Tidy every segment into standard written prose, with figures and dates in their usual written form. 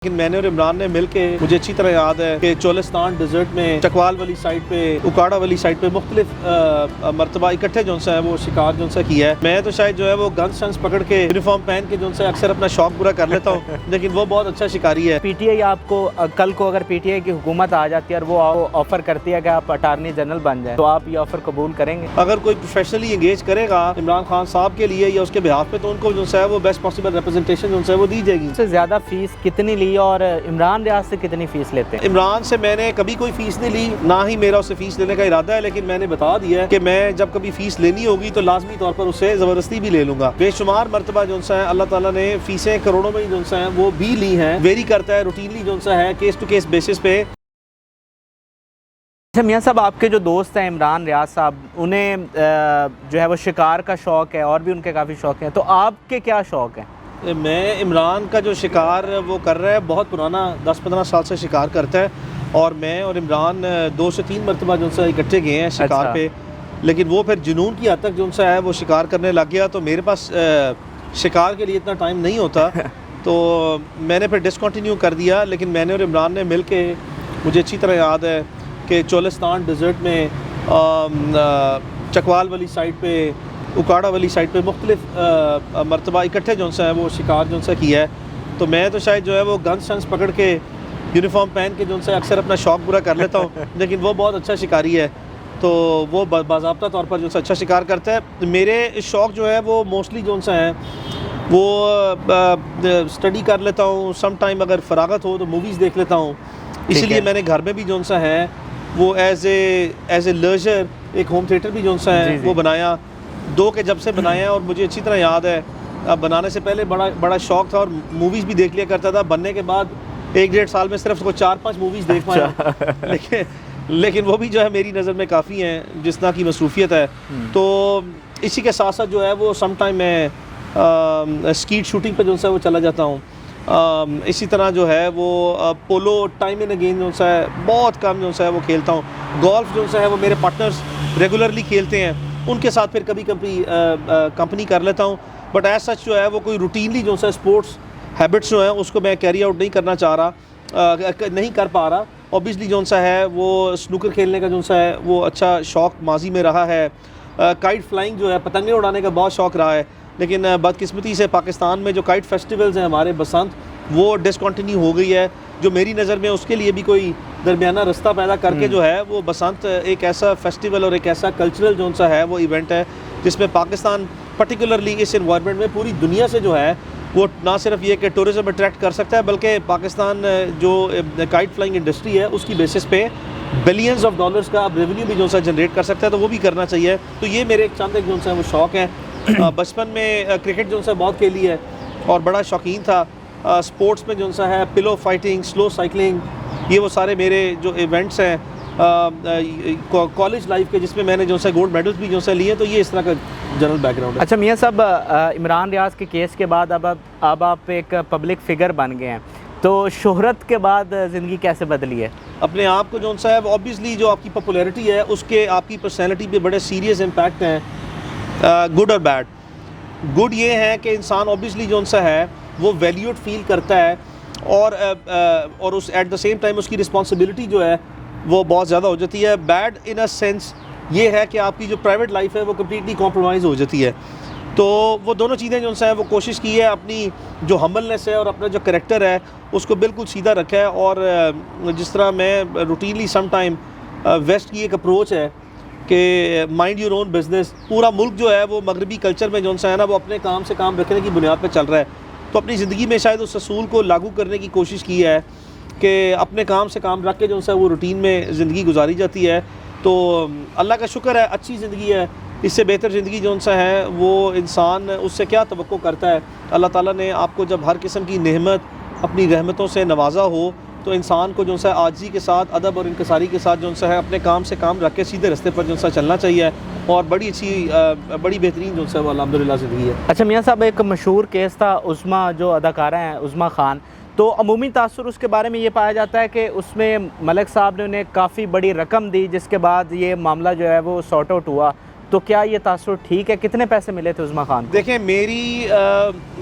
लेकिन मैंने और इमरान ने मिलके, मुझे अच्छी तरह याद है कि चोलिस्तान डिजर्ट में चकवाल वाली साइड पे, उकाड़ा वाली साइड पे मुख्तलिफ मरतबा इकट्ठे जो है वो शिकार जो है किया है। मैं तो शायद जो है वो गन शंस पकड़ के यूनिफॉर्म पहन के जो है अक्सर अपना शौक पूरा कर लेता हूँ लेकिन वो बहुत अच्छा शिकारी है। पीटीआई आपको कल को अगर पीटीआई की हुकूमत आ जाती है और वो ऑफर करती है कि आप अटार्नी जनरल बन जाए तो आप ये ऑफर कबूल करेंगे? अगर कोई प्रोफेशनली एंगेज करेगा इमरान खान साहब के लिए या उसके बिहाफ पे तो उनको जो है वो बेस्ट पॉसिबल रिप्रेजेंटेशन जो है वो दी जाएगी। सबसे ज्यादा फीस कितनी ली और इमरान रियाज से कितनी फीस लेते हैं? इमरान से मैंने कभी कोई फीस नहीं ली, ना ही मेरा उससे फीस लेने का इरादा है, लेकिन मैंने बता दिया है कि मैं जब कभी फीस लेनी होगी तो लाजमी तौर पर उससे ज़बरदस्ती भी ले लूँगा। बेशुमार मरतबा जो है अल्लाह ताला ने फीसें करोड़ों में जो है वो भी ली हैं। वेरी करता है रूटीनली जो है केस टू केस बेसिस पे। अच्छा मियाँ साहब, आपके जो दोस्त हैं इमरान रियाज साहब, उन्हें जो है वो शिकार का शौक़ है और भी उनके काफ़ी शौक़ हैं, तो आपके क्या शौक़ हैं? मैं इमरान का जो शिकार वो कर रहा है बहुत पुराना 10-15 साल से शिकार करता है और मैं और इमरान 2 से 3 मरतबा जो है इकट्ठे गए हैं शिकार अच्छा। पे। लेकिन वो फिर जुनून की हद तक जो है वो शिकार करने लग गया तो मेरे पास शिकार के लिए इतना टाइम नहीं होता तो मैंने फिर डिसकंटिन्यू कर दिया। लेकिन मैंने और इमरान ने मिल के, मुझे अच्छी तरह याद है कि चोलिस्तान डिजर्ट में चकवाल वाली साइड पे, उकाड़ा वाली साइड पे मुख्तलिफ मरतबा इकट्ठे जो है वो शिकार जो है किया है। तो मैं तो शायद जो है वो गन शंस पकड़ के यूनिफॉर्म पहन के जो है अक्सर अपना शौक पूरा कर लेता हूँ लेकिन वो बहुत अच्छा शिकारी है तो वो बाज़ाब्ता तौर पर जो है अच्छा शिकार करता है। मेरे शौक़ जो है वो मोस्टली जो है वो स्टडी कर लेता हूँ, सम टाइम अगर फ़रागत हो तो मूवीज़ देख लेता हूँ। इसीलिए मैंने घर में भी जो है वो एज ए लेजर एक होम थिएटर भी जो है वो बनाया। 2 के जब से बनाया है और मुझे अच्छी तरह याद है बनाने से पहले बड़ा शौक़ था और मूवीज़ भी देख लिया करता था। बनने के बाद 1-1.5 साल में सिर्फ 4-5 मूवीज़ देख पाया लेकिन वो भी जो है मेरी नज़र में काफ़ी हैं जिस तरह की मसरूफियत है। तो इसी के साथ साथ जो है वो सम टाइम मैं स्कीट शूटिंग पे जो है वो चला जाता हूँ। इसी तरह जो है वो पोलो टाइम एंड अगेन जो है बहुत कम जो है वो खेलता हूँ। गोल्फ जो है वो मेरे पार्टनर्स रेगुलरली खेलते हैं, उनके साथ फिर कभी कभी कंपनी कर लेता हूँ। बट एज सच जो है वो कोई रूटीनली जो है स्पोर्ट्स हैबिट्स जो है उसको मैं कैरी आउट नहीं करना चाह रहा, नहीं कर पा रहा। ऑब्वियसली जो सा है वो स्नूकर खेलने का जो सा है वो अच्छा शौक़ माजी में रहा है। काइट फ्लाइंग जो है, पतंगे उड़ाने का बहुत शौक़ रहा है, लेकिन बदकिस्मती से पाकिस्तान में जो काइट फेस्टिवल्स हैं हमारे बसंत, वो डिसकंटिन्यू हो गई है। जो मेरी नज़र में उसके लिए भी कोई दरमियाना रास्ता पैदा करके जो है वो बसंत एक ऐसा फेस्टिवल और एक ऐसा कल्चरल जो सा है वो इवेंट है जिसमें पाकिस्तान पर्टिकुलरली इस इन्वायरमेंट में पूरी दुनिया से जो है वो ना सिर्फ ये कि टूरिज़म अट्रैक्ट कर सकता है बल्कि पाकिस्तान जो काइट फ्लाइंग इंडस्ट्री है उसकी बेसिस पे बिलियंस ऑफ डॉलर्स का रेवेन्यू भी जो सा जनरेट कर सकता है, तो वो भी करना चाहिए। तो ये मेरे एक चंद एक जो है वो शौक़ है। बचपन में क्रिकेट जो है बहुत खेली है और बड़ा शौकीन था। स्पोर्ट्स में जो सा है पिलो फाइटिंग, स्लो साइकिलिंग, ये वो सारे मेरे जो इवेंट्स हैं कॉलेज लाइफ के जिसमें मैंने जो है गोल्ड मेडल्स भी जो है लिए। तो ये इस तरह का जनरल बैकग्राउंड है। अच्छा मियाँ साहब, इमरान रियाज के केस के बाद अब आप एक पब्लिक फ़िगर बन गए हैं, तो शोहरत के बाद ज़िंदगी कैसे बदली है? अपने आप को जो सा है ऑब्वियसली जो आपकी पॉपुलैरिटी है उसके आपकी पर्सनैलिटी पे बड़े सीरियस इम्पैक्ट हैं, गुड और बैड। गुड ये है कि इंसान ऑब्वियसली जो सा है वो वैल्यूड फील करता है और उस एट द सेम टाइम उसकी रिस्पॉन्सिबिलिटी जो है वो बहुत ज़्यादा हो जाती है। बैड इन अ सेंस ये है कि आपकी जो प्राइवेट लाइफ है वो कम्प्लीटली कॉम्प्रोमाइज़ हो जाती है। तो वो दोनों चीज़ें जो है वो कोशिश की है अपनी जो हम्बलनेस है और अपना जो करैक्टर है उसको बिल्कुल सीधा रखा है। और जिस तरह मैं रूटीनली सम टाइम वेस्ट की एक अप्रोच है कि माइंड योर ओन बिज़नेस, पूरा मुल्क जो है वो मगरबी कल्चर में जो है ना वो अपने काम से काम रखने की बुनियाद पर चल रहा है। तो अपनी ज़िंदगी में शायद उस असूल को लागू करने की कोशिश की है कि अपने काम से काम रख के जो है वो रूटीन में ज़िंदगी गुजारी जाती है। तो अल्लाह का शुक्र है, अच्छी ज़िंदगी है। इससे बेहतर ज़िंदगी जो सा है वो इंसान उससे क्या तवक्को करता है। अल्लाह ताला ने आपको जब हर किस्म की नेमत अपनी रहमतों से नवाजा हो तो इंसान को जो है आजी के साथ, अदब और इनकसारी के साथ जो है अपने काम से काम रख के सीधे रास्ते पर जो है चलना चाहिए और बड़ी अच्छी बड़ी बेहतरीन जो है वो अल्हम्दुलिल्लाह ज़िंदगी है। अच्छा मियाँ साहब, एक मशहूर केस था उस्मा, जो अदाकारा हैं उस्मा खान, तो अमूमी तासुर उसके बारे में ये पाया जाता है कि उसमें मलिक साहब ने उन्हें काफ़ी बड़ी रकम दी जिसके बाद ये मामला जो है वो सॉर्ट आउट हुआ। तो क्या ये तासुर ठीक है? कितने पैसे मिले थे उस्मा खान को? देखें, मेरी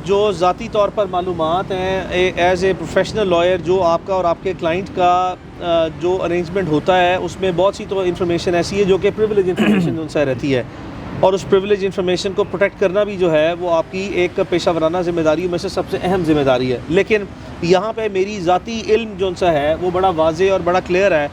जो ज़ाती तौर पर मालूमात हैं एज़ ए प्रोफेशनल लॉयर, जो आपका और आपके क्लाइंट का जो अरेंजमेंट होता है उसमें बहुत सी तो इन्फॉर्मेशन ऐसी है जो कि प्रिविलेज इन्फॉर्मेशन उनसे रहती है, और उस प्रिविलेज इन्फॉर्मेशन को प्रोटेक्ट करना भी जो है वो आपकी एक पेशा वराना ज़िम्मेदारियों में से सबसे अहम ज़िम्मेदारी है। लेकिन यहाँ पे मेरी ज़ाती इल्म जो सा है वो बड़ा वाज़े और बड़ा क्लियर है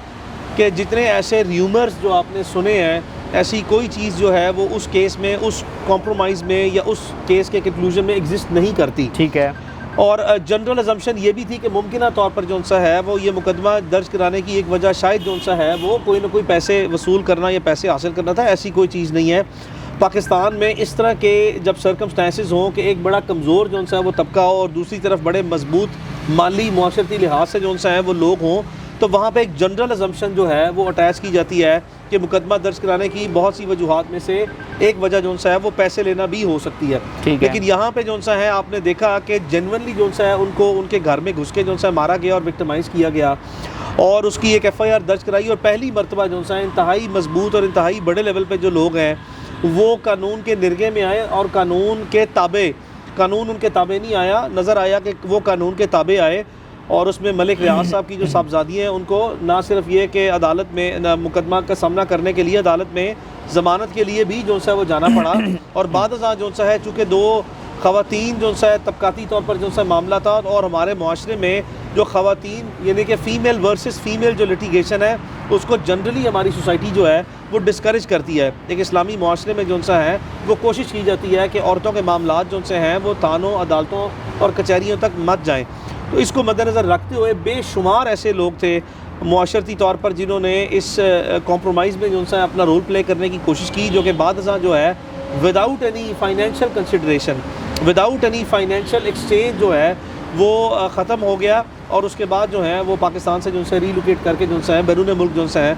कि जितने ऐसे र्यूमर्स जो आपने सुने हैं, ऐसी कोई चीज़ जो है वो उस केस में, उस कॉम्प्रोमाइज़ में या उस केस के कंक्लूजन में एग्जिस्ट नहीं करती। ठीक है। और जनरल अजम्पशन ये भी थी कि मुमकिन तौर पर जो सा है वो ये मुकदमा दर्ज कराने की एक वजह शायद जो सा है वो कोई ना कोई पैसे वसूल करना या पैसे हासिल करना था। ऐसी कोई चीज़ नहीं है। पाकिस्तान में इस तरह के जब सर्कमस्टेंसेस हों कि एक बड़ा कमज़ोर जो सा है वो तबका हो और दूसरी तरफ बड़े मजबूत माली मुआशरती लिहाज से जो सा है वो लोग हों, तो वहाँ पे एक जनरल अजम्पशन जो है वो अटैच की जाती है कि मुकदमा दर्ज कराने की बहुत सी वजूहात में से एक वजह जो सा है वो पैसे लेना भी हो सकती है। लेकिन यहाँ पे जो सा है आपने देखा कि जेन्युइनली जो सा है उनको उनके घर में घुस के जो सा मारा गया और विक्टिमाइज़ किया गया और उसकी एक FIR दर्ज कराई। और पहली मरतबा जो सा है इंतहाई मजबूत और इंतहाई बड़े लेवल पर जो लोग हैं वो कानून के निर्गे में आए और कानून के ताबे, कानून उनके ताबे नहीं आया, नज़र आया कि वो कानून के ताबे आए। और उसमें मलिक रियाज साहब की जो साहबजादी हैं उनको ना सिर्फ ये कि अदालत में मुकदमा का सामना करने के लिए अदालत में ज़मानत के लिए भी जो सा वो जाना पड़ा। और बाद जो सा है चूँकि दो ख़वातीन जो सा है तबकाती तौर पर जो सा मामला था, और हमारे माशरे में जो ख़वातीन यानी कि फ़ीमेल वर्सेस फ़ीमेल जो लिटिगेशन है उसको जनरली हमारी सोसाइटी जो है वो डिस्करेज करती है। एक इस्लामी माशरे में जो सा है वो कोशिश की जाती है कि औरतों के मामलात जो से हैं वो थानों, अदालतों और कचहरियों तक मत जाएँ। तो इसको मद्देनज़र रखते हुए बेशुमार ऐसे लोग थे मुआशरती तौर पर जिन्होंने इस कॉम्प्रोमाइज़ में जो सा अपना रोल प्ले करने की कोशिश की, जो कि बाद जो है without any financial consideration, without any financial exchange जो है वो ख़त्म हो गया। और उसके बाद जो है वो पाकिस्तान से जो है रीलोकेट करके जो है बैरून मुल्क जो है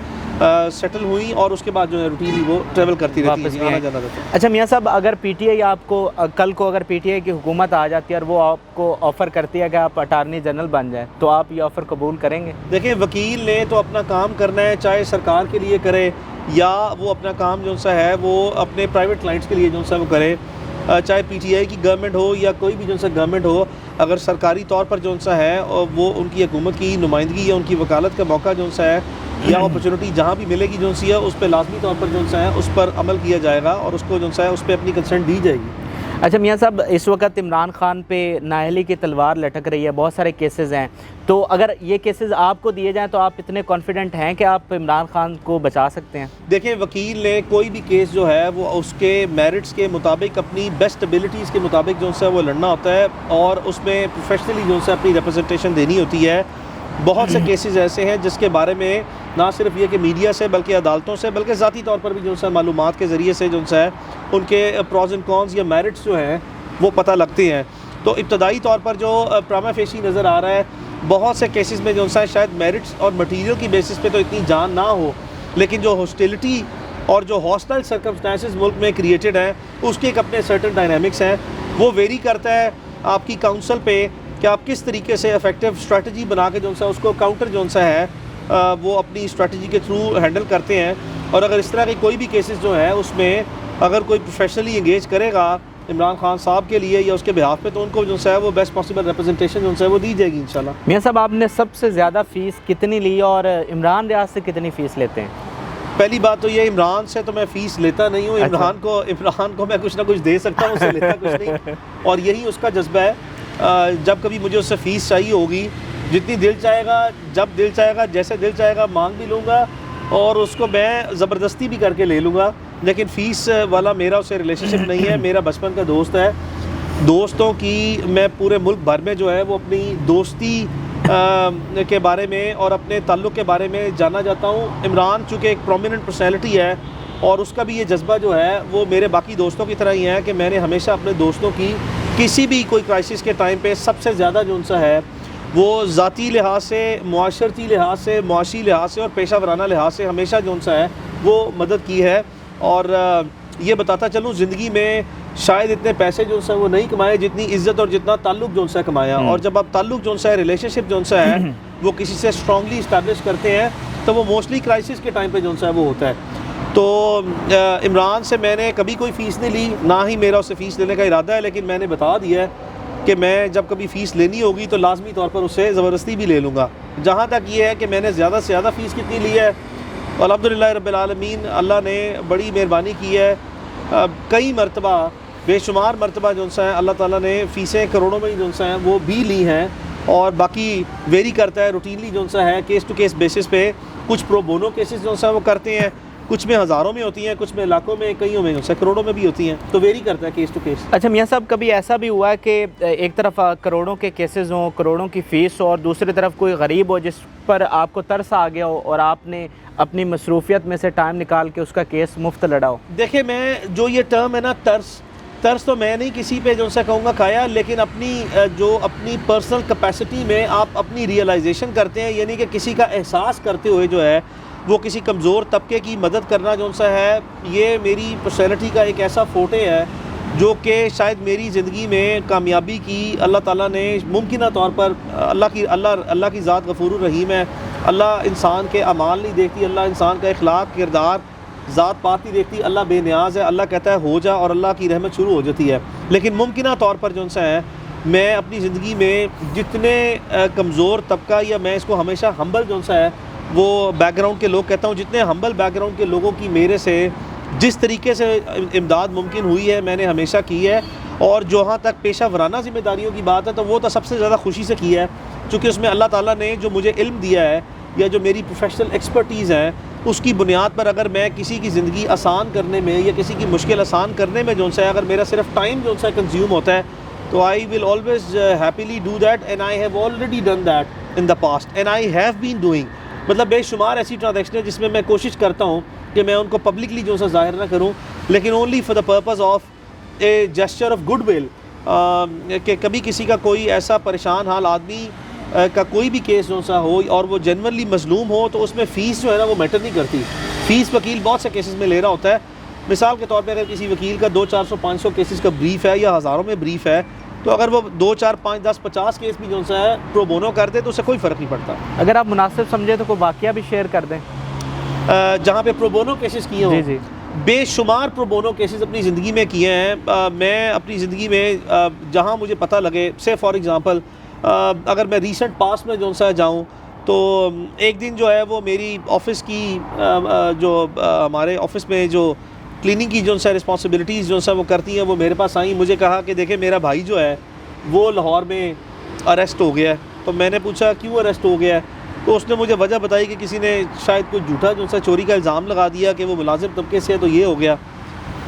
सेटल हुई और उसके बाद जो है रूटीनली वो ट्रैवल करती रहती है, आना जाना रहता है। अच्छा मियाँ साहब, अगर PTI आपको कल को अगर PTI की हुकूमत आ जाती है और वो आपको ऑफ़र करती है कि आप अटार्नी जनरल बन जाए, तो आप ये ऑफ़र कबूल करेंगे? देखिए, वकील ने तो अपना काम करना है, चाहे सरकार के लिए करे या वो अपना काम जो सा है वो अपने प्राइवेट क्लाइंट्स के लिए जो सा वो करे, चाहे PTI की गवर्नमेंट हो या कोई भी जो सा गवर्नमेंट हो। अगर सरकारी तौर पर जो सा है और वो उनकी हुकूमत की नुमाइंदगी या उनकी वकालत का मौका जो सा है या अपॉर्चुनिटी जहाँ भी मिलेगी जो सी है उस पर लाजमी तौर पर जो सा है उस पर अमल किया जाएगा और उसको जो सा है उस पर अपनी कंसेंट दी जाएगी। अच्छा मियाँ साहब, इस वक्त इमरान खान पे नाअहली की तलवार लटक रही है, बहुत सारे केसेस हैं, तो अगर ये केसेस आपको दिए जाएं तो आप इतने कॉन्फिडेंट हैं कि आप इमरान खान को बचा सकते हैं? देखिए, वकील ने कोई भी केस जो है वो उसके मेरिट्स के मुताबिक अपनी बेस्ट एबिलिटीज़ के मुताबिक जो है वो लड़ना होता है और उसमें प्रोफेशनली जो है अपनी रिप्रेजेंटेशन देनी होती है। बहुत से केसेस ऐसे हैं जिसके बारे में ना सिर्फ ये कि मीडिया से बल्कि अदालतों से बल्कि ज़ाती तौर पर भी जो है मालूमात के ज़रिए से जो है उनके प्रॉज एंड कॉन्स या मेरिट्स जो हैं वो पता लगते हैं। तो इब्तदाई तौर पर जो प्रामा फेशी नज़र आ रहा है, बहुत से केसेस में जो है शायद मेरिट्स और मटीरियल की बेसिस पे तो इतनी जान ना हो, लेकिन जो हॉस्टिलिटी और जो हॉस्टाइल सर्कमस्टेंसेस मुल्क में क्रिएटेड हैं उसके एक अपने सर्टन डायनामिक्स हैं। वो वेरी करता है आपकी काउंसिल पे कि आप किस तरीके से इफेक्टिव स्ट्रेटजी बना के जो सा उसको काउंटर जो सा है वो अपनी स्ट्रेटजी के थ्रू हैंडल करते हैं। और अगर इस तरह के कोई भी केसेस जो है उसमें अगर कोई प्रोफेशनली इंगेज करेगा इमरान खान साहब के लिए या उसके बिहाफ पे, तो उनको जो है वो बेस्ट पॉसिबल रिप्रेजेंटेशन जो है वो दी जाएगी इंशाल्लाह। मियाँ साहब, आपने सबसे ज़्यादा फ़ीस कितनी ली और इमरान रियाज से कितनी फ़ीस लेते हैं? पहली बात तो ये, इमरान से तो मैं फ़ीस लेता नहीं हूँ। अच्छा। इमरान को मैं कुछ ना कुछ दे सकता हूँ, उससे लेता कुछ नहीं। और यही उसका जज्बा है। जब कभी मुझे उससे फ़ीस चाहिए होगी, जितनी दिल चाहेगा, जब दिल चाहेगा, जैसे दिल चाहेगा मांग भी लूँगा और उसको मैं ज़बरदस्ती भी करके ले लूँगा। लेकिन फ़ीस वाला मेरा उससे रिलेशनशिप नहीं है। मेरा बचपन का दोस्त है। दोस्तों की मैं पूरे मुल्क भर में जो है वो अपनी दोस्ती के बारे में और अपने ताल्लुक़ के बारे में जाना जाता हूँ। इमरान चूँकि एक प्रोमिनेंट पर्सनैलिटी है और उसका भी ये जज्बा जो है वो मेरे बाकी दोस्तों की तरह ही है कि मैंने हमेशा अपने दोस्तों की किसी भी कोई क्राइसिस के टाइम पे सबसे ज़्यादा जो उनसा है वो ज़ाती लिहाज से, मुआशरती लिहाज से, मुआशी लिहाज से और पेशा वराना लिहाज से हमेशा जो उनसा है वो मदद की है। और ये बताता चलूँ, ज़िंदगी में शायद इतने पैसे जो है वो नहीं कमाए जितनी इज़्ज़त और जितना ताल्लुक़ जो है कमाया। और जब आप ताल्लुक़ जो है, रिलेशनशिप जो है वो किसी से स्ट्रांगली इस्टेब्लिश करते हैं तो वो मोस्टली क्राइसिस के टाइम पे जो है वो होता है। तो इमरान से मैंने कभी कोई फ़ीस नहीं ली, ना ही मेरा उससे फ़ीस लेने का इरादा है, लेकिन मैंने बता दिया है कि मैं जब कभी फ़ीस लेनी होगी तो लाजमी तौर पर उससे ज़बरदस्ती भी ले लूँगा। जहाँ तक ये है कि मैंने ज़्यादा से ज़्यादा फ़ीस कितनी ली है, अल्हम्दुलिल्लाह रब्बिल आलमीन, अल्लाह ने बड़ी मेहरबानी की है। कई मरतबा, बेशुमार मरतबा जो सा है अल्लाह ताला ने फ़ीसें करोड़ों में जो सा हैं वो भी ली हैं, और बाकी वेरी करता है रूटीनली जो सा है, केस टू केस बेसिस पे। कुछ प्रो बोनो केसेस जो सा वो करते हैं, कुछ में हज़ारों में होती हैं, कुछ में लाखों में, कईयों में जो सा करोड़ों में भी होती हैं, तो वेरी करता है केस टू केस। अच्छा मियाँ साहब, कभी ऐसा भी हुआ है कि एक तरफ करोड़ों के केसेस हों, करोड़ों की फ़ीस हो, और दूसरी तरफ कोई गरीब हो जिस पर आपको तरस आ गया हो और आपने अपनी मसरूफियत में से टाइम निकाल के उसका केस मुफ्त लड़ा हो? देखिए, मैं जो ये टर्म है ना तरस तो मैं नहीं किसी पे जो सा कहूँगा खाया, लेकिन अपनी पर्सनल कैपेसिटी में आप अपनी रियलाइजेशन करते हैं, यानी कि किसी का एहसास करते हुए जो है वो किसी कमज़ोर तबके की मदद करना जो सा है, ये मेरी पर्सनैलिटी का एक ऐसा फोटे है जो कि शायद मेरी ज़िंदगी में कामयाबी की अल्लाह ताला ने मुमकिन तौर पर, अल्लाह की ज़ात गफूरुर रहीम है। अल्लाह इंसान के अमाल नहीं देखती, अल्लाह इंसान का इखलाक, किरदार, ज़ात पात नहीं देखती। अल्लाह बेनियाज़ है, अल्लाह कहता है हो जा और अल्लाह की रहमत शुरू हो जाती है। लेकिन मुमकिन तौर पर जो सा है, मैं अपनी ज़िंदगी में जितने कमज़ोर तबका, या मैं इसको हमेशा हम्बल जो सा है वो बैकग्राउंड के लोग कहता हूँ, जितने हम्बल बैकग्राउंड के लोगों की मेरे से जिस तरीके से इमदाद मुमकिन हुई है मैंने हमेशा की है। और जहाँ तक पेशा वराना ज़िम्मेदारियों की बात है तो वो तो सबसे ज़्यादा खुशी से की है, चूँकि उसमें अल्लाह ताला ने जो मुझे इल्म दिया है या जो मेरी प्रोफेशनल एक्सपर्टीज़ है, उसकी बुनियाद पर अगर मैं किसी की ज़िंदगी आसान करने में या किसी की मुश्किल आसान करने में जो सा है, अगर मेरा सिर्फ टाइम जो सा कंज्यूम होता है, तो I will always happily do that, and I have already done that in the past, and I have been doing. मतलब बेशुमार ऐसी ट्रांजैक्शन है जिसमें मैं कोशिश करता हूँ कि मैं उनको पब्लिकली जो सा ज़ाहिर ना करूँ, लेकिन only for the purpose of a gesture of good will, कि कभी किसी का कोई ऐसा परेशान हाल आदमी का कोई भी केस जो सा हो और वो जेन्युइनली मजलूम हो, तो उसमें फ़ीस जो है ना वो मैटर नहीं करती। फ़ीस वकील बहुत से केसेस में ले रहा होता है। मिसाल के तौर पे अगर किसी वकील का 200-400-500 केसेस का ब्रीफ है या हज़ारों में ब्रीफ है, तो अगर वो 2, 4, 5, 10, 50 केस भी जो सा है प्रो बोनो कर दे तो उससे कोई फ़र्क नहीं पड़ता। अगर आप मुनासिब समझे तो कोई वाक़या भी शेयर कर दें जहाँ पे प्रो बोनो केसेस किए हों। जी। बेशुमार प्रो बोनो केसेस अपनी ज़िंदगी में किए हैं। मैं अपनी ज़िंदगी में जहाँ मुझे पता लगे, से फॉर एग्ज़ाम्पल अगर मैं रीसेंट पास्ट में जो सा जाऊँ, तो एक दिन जो है वो मेरी ऑफ़िस की हमारे ऑफ़िस में जो क्लीनिंग की जो सा रिस्पॉन्सिबिलिटीज़ जो सा वो करती हैं, वो मेरे पास आई। मुझे कहा कि देखें मेरा भाई जो है वो लाहौर में अरेस्ट हो गया है। तो मैंने पूछा क्यों अरेस्ट हो गया है, तो उसने मुझे वजह बताई कि किसी ने शायद कोई झूठा जो सा चोरी का इल्ज़ाम लगा दिया कि वो मुलाजिम तबके से है, तो ये हो गया।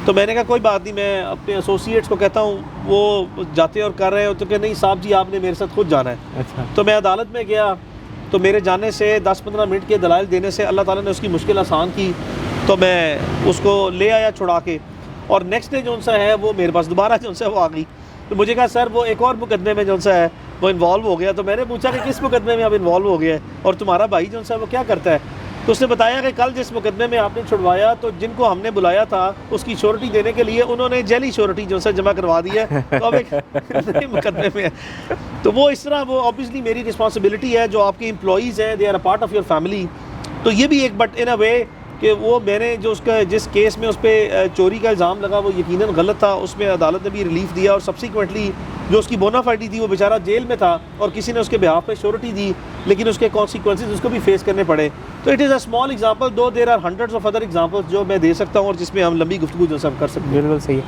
तो मैंने कहा कोई बात नहीं, मैं अपने एसोसिएट्स को कहता हूँ, वो जाते और कर रहे हैं, तो कि नहीं साहब जी आपने मेरे साथ खुद जाना है। अच्छा। तो मैं अदालत में गया, तो मेरे जाने से 10-15 मिनट के दलाइल देने से अल्लाह ताला ने उसकी मुश्किल आसान की, तो मैं उसको ले आया छुड़ा के, और नेक्स्ट डे जो सा है वो मेरे पास दोबारा जो सा वो आ गई। तो मुझे कहा सर वो एक और मुकदमे में जो सा है वो इन्वॉल्व हो गया। तो मैंने पूछा कि किस मुकदमे में आप इन्वॉल्व हो गए हैं और तुम्हारा भाई जो सा वो क्या करता है। तो उसने बताया कि कल जिस मुकदमे में आपने छुड़वाया, तो जिनको हमने बुलाया था उसकी श्योरिटी देने के लिए उन्होंने जेली श्योरिटी जो सा जमा करवा दी है, तो अब एक नए मुकदमे में है। तो वो इस तरह, वो ऑब्वियसली मेरी रिस्पॉन्सिबिलिटी है, जो आपके एम्प्लॉइज़ हैं they are a part of your family. तो ये भी एक, बट इन अ वे कि वो मैंने जो उसका जिस केस में उस पर चोरी का इल्ज़ाम लगा वो यकीनन गलत था, उसमें अदालत ने भी रिलीफ दिया, और सब्सिक्वेंटली जो उसकी बोनाफाइडी थी वो बेचारा जेल में था और किसी ने उसके बिहाफ पे श्योरिटी दी, लेकिन उसके कॉन्सिक्वेंसेस उसको भी फेस करने पड़े। तो it is a small example, दो there are hundreds of other examples जो मैं दे सकता हूँ और जिसमें हम लंबी गुफ्तगू जो सब कर सकते हैं। बिल्कुल सही है।